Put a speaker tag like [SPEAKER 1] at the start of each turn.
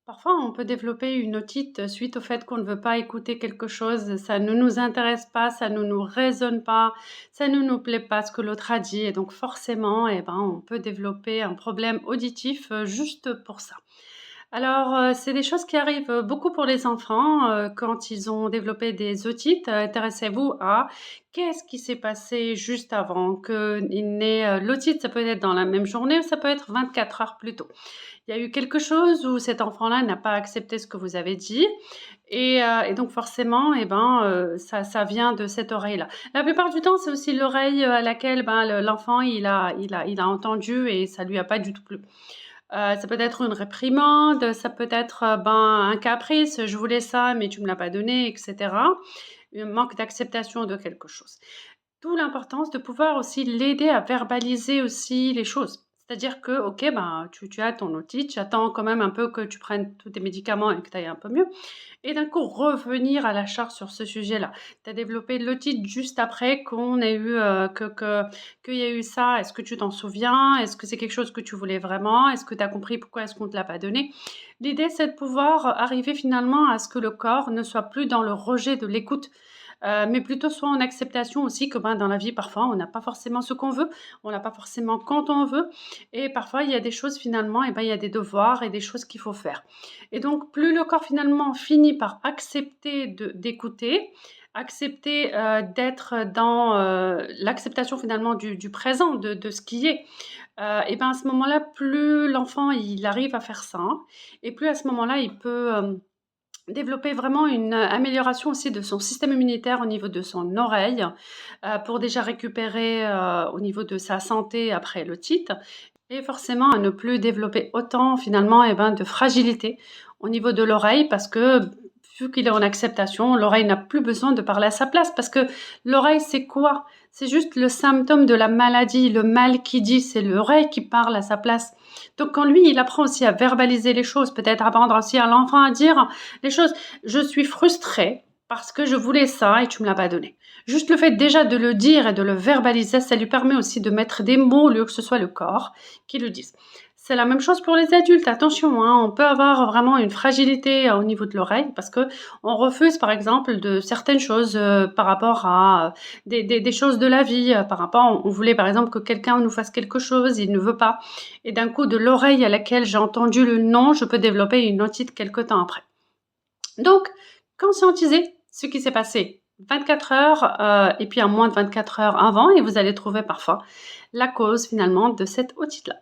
[SPEAKER 1] Parfois, on peut développer une otite suite au fait qu'on ne veut pas écouter quelque chose, ça ne nous intéresse pas, ça ne nous résonne pas, ça ne nous plaît pas ce que l'autre a dit et donc forcément, eh ben, on peut développer un problème auditif, juste pour ça. Alors, c'est des choses qui arrivent, beaucoup pour les enfants, quand ils ont développé des otites. Intéressez-vous à qu'est-ce qui s'est passé juste avant qu'il n'ait, l'otite, ça peut être dans la même journée ou ça peut être 24 heures plus tôt. Il y a eu quelque chose où cet enfant-là n'a pas accepté ce que vous avez dit et donc forcément et ben, ça vient de cette oreille-là. La plupart du temps, c'est aussi l'oreille, à laquelle, ben, l'enfant il a entendu et ça lui a pas du tout plu. Ça peut être une réprimande, ça peut être, ben, un caprice: «Je voulais ça, mais tu me l'as pas donné» et cetera. Un manque d'acceptation de quelque chose. D'où l'importance de pouvoir aussi l'aider à verbaliser aussi les choses. C'est-à-dire que, OK, ben, tu as ton otite, j'attends quand même un peu que tu prennes tous tes médicaments et que tu ailles un peu mieux et d'un coup revenir à la charge sur ce sujet-là. Tu as développé l'otite juste après qu'on ait eu, qu'il y a eu ça. Est-ce que tu t'en souviens? Est-ce que c'est quelque chose que tu voulais vraiment? Est-ce que tu as compris pourquoi est-ce qu'on ne te l'a pas donné? L'idée, c'est de pouvoir arriver finalement à ce que le corps ne soit plus dans le rejet de l'écoute, mais plutôt soit en acceptation aussi que, ben, dans la vie, parfois, on n'a pas forcément ce qu'on veut, on l'a pas forcément quand on veut et parfois, il y a des choses finalement et ben, il y a des devoirs et des choses qu'il faut faire et donc plus le corps finalement finit par accepter d'écouter, accepter, d'être dans, l'acceptation finalement du présent, de ce qui est, et ben, à ce moment-là, plus l'enfant il arrive à faire ça et plus à ce moment-là, il peut, développer vraiment une, amélioration aussi de son système immunitaire au niveau de son oreille, pour déjà récupérer, au niveau de sa santé après l'otite et forcément à ne plus développer autant finalement et ben, de fragilité au niveau de l'oreille parce que vu qu'il est en acceptation, l'oreille n'a plus besoin de parler à sa place parce que l'oreille c'est quoi? C'est juste le symptôme de la maladie, le mal qui dit, c'est l'oreille qui parle à sa place. Donc quand lui, il apprend aussi à verbaliser les choses, peut-être apprendre aussi à l'enfant à dire les choses: «Je suis frustré parce que je voulais ça et tu me l'as pas donné». Juste le fait déjà de le dire et de le verbaliser, ça lui permet aussi de mettre des mots au lieu que ce soit le corps qui le dise. C'est la même chose pour les adultes, attention, hein, on peut avoir vraiment une fragilité au niveau de l'oreille parce que on refuse par exemple de certaines choses, par rapport à, des choses de la vie, par rapport on voulait par exemple que quelqu'un nous fasse quelque chose, il ne veut pas et d'un coup de l'oreille à laquelle j'ai entendu le non, je peux développer une otite quelque temps après. Donc, conscientisez ce qui s'est passé 24 heures et puis à moins de 24 heures avant et vous allez trouver parfois la cause finalement de cette otite-là.